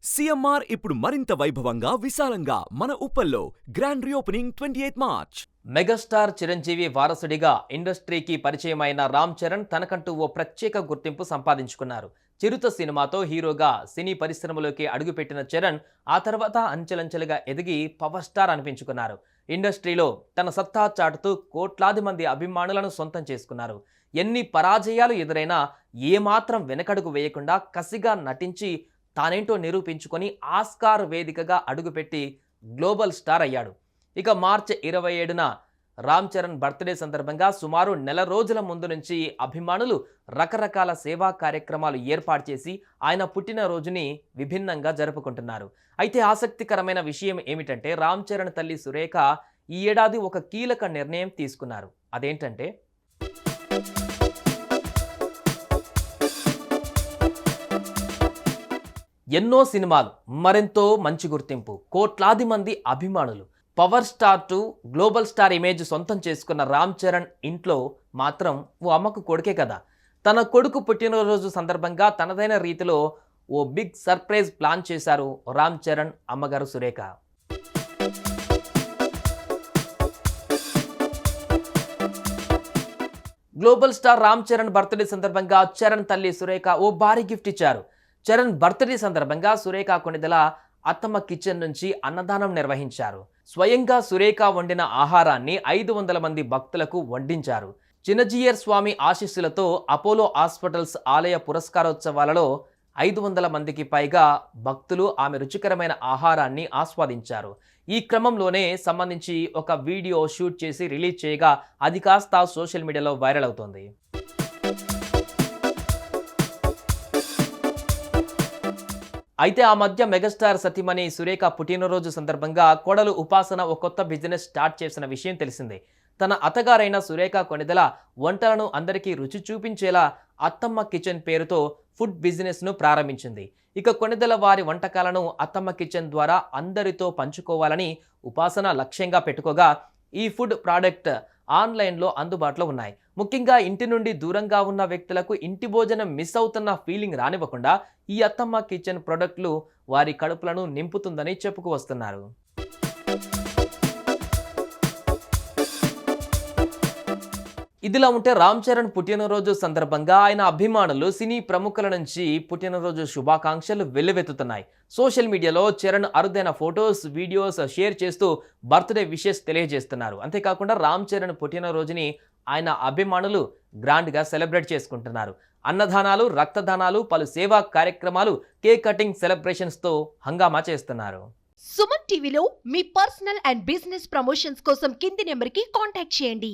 CMR ఇప్పుడు మరింత వైభవంగా విశాలంగా మన ఉప్పల్లో grand reopening 28 March. Megastar Chiranjeevi వారసుడిగా ఇండస్ట్రీకి పరిచయమైన రామ్ చరణ్ తనకంటూ ఓ ప్రత్యేక గుర్తింపు సంపాదించుకున్నారు. చిరుత సినిమాతో హీరోగా సినీ పరిశ్రమలోకి అడుగుపెట్టిన చరణ్ ఆ తర్వాత అంచెలంచెలుగా ఎదిగి పవర్ స్టార్ అనిపించుకున్నారు. ఇండస్ట్రీలో తన సత్తా చాటుతూ కోట్లాది మంది అభిమానులను సొంతం చేసుకున్నారు. ఎన్ని పరాజయాలు ఎదురైనా ఏమాత్రం వెనకడుగు వేయకుండా కసిగా నటించి తానేంటో నిరూపించుకొని ఆస్కార్ వేదికగా అడుగుపెట్టి గ్లోబల్ స్టార్ అయ్యాడు. ఇక మార్చి 27న రామ్ చరణ్ బర్త్డే సందర్భంగా సుమారు నెల రోజుల ముందు నుంచి అభిమానులు రకరకాల సేవా కార్యక్రమాలు ఏర్పాటు చేసి ఆయన పుట్టినరోజుని విభిన్నంగా జరుపుకుంటున్నారు. అయితే ఆసక్తికరమైన విషయం ఏమిటంటే రామ్ చరణ్ తల్లి సురేఖ ఈ ఏడాది ఒక కీలక నిర్ణయం తీసుకున్నారు. అదేంటంటే ఎన్నో సినిమాలు, మరెంతో మంచి గుర్తింపు, కోట్లాది మంది అభిమానులు, power star to global star image సొంతం చేసుకున్న రామ్ చరణ్ ఇంట్లో మాత్రం ఓ అమ్మకు కొడుకే కదా. తన కొడుకు పుట్టినరోజు సందర్భంగా తనదైన రీతిలో ఓ బిగ్ సర్ప్రైజ్ ప్లాన్ చేశారు రామ్ చరణ్ అమ్మగారు Surekha. Global star Ram Charan birthday సందర్భంగా చరణ్ తల్లి సురేఖ ఓ భారీ గిఫ్ట్ ఇచ్చారు. చరణ్ బర్త్డే సందర్భంగా సురేఖ కొనిదెల అత్తమ్మ కిచెన్ నుంచి అన్నదానం నిర్వహించారు. స్వయంగా సురేఖ వండిన ఆహారాన్ని 500 మంది భక్తులకు వడ్డించారు. చిన్నజీయర్ స్వామి ఆశీస్సులతో అపోలో హాస్పిటల్స్ ఆలయ పురస్కారోత్సవాలలో 500 మందికి పైగా భక్తులు ఆమె రుచికరమైన ఆహారాన్ని ఆస్వాదించారు. ఈ క్రమంలోనే సంబంధించి ఒక వీడియో షూట్ చేసి రిలీజ్ చేయగా అది కాస్త సోషల్ మీడియాలో వైరల్ అవుతోంది. అయితే ఆ మధ్య మెగాస్టార్ సతీమణి సురేఖ పుట్టినరోజు సందర్భంగా కోడలు ఉపాసన ఒక కొత్త బిజినెస్ స్టార్ట్ చేసిన విషయం తెలిసిందే. తన అత్తగారైన సురేఖ కొనిదెల వంటలను అందరికీ రుచి చూపించేలా అత్తమ్మ కిచెన్ పేరుతో ఫుడ్ బిజినెస్ను ప్రారంభించింది. ఇక కొనిదెల వారి వంటకాలను అత్తమ్మ కిచెన్ ద్వారా అందరితో పంచుకోవాలని ఉపాసన లక్ష్యంగా పెట్టుకోగా ఈ ఫుడ్ ప్రోడక్ట్ ఆన్లైన్లో అందుబాటులో ఉన్నాయి. ముఖ్యంగా ఇంటి నుండి దూరంగా ఉన్న వ్యక్తులకు ఇంటి భోజనం మిస్ అవుతున్న ఫీలింగ్ రానివ్వకుండా ఈ అత్తమ్మ కిచెన్ ప్రొడక్ట్లు వారి కడుపులను నింపుతుందని చెప్పుకు వస్తున్నారు. ఇదిలా ఉంటే రామ్ చరణ్ పుట్టినరోజు సందర్భంగా ఆయన అభిమానులు సినీ ప్రముఖుల నుంచి పుట్టినరోజు శుభాకాంక్షలు వెల్లువెత్తుతున్నాయి. సోషల్ మీడియాలో చరణ్ అరుదైన ఫొటోస్, వీడియోస్ షేర్ చేస్తూ బర్త్డే విషెస్ తెలియజేస్తున్నారు. అంతేకాకుండా రామ్ చరణ్ పుట్టినరోజుని ఆయన అభిమానులు గ్రాండ్గా సెలబ్రేట్ చేసుకుంటున్నారు. అన్నదానాలు, రక్తదానాలు, పలు సేవా కార్యక్రమాలు, కేక్ కటింగ్ సెలబ్రేషన్స్తో హంగామా చేస్తున్నారు. సుమన్ టీవీలో మీ పర్సనల్ అండ్ బిజినెస్ ప్రమోషన్స్ కోసం కింది నెంబర్కి కాంటాక్ట్ చేయండి.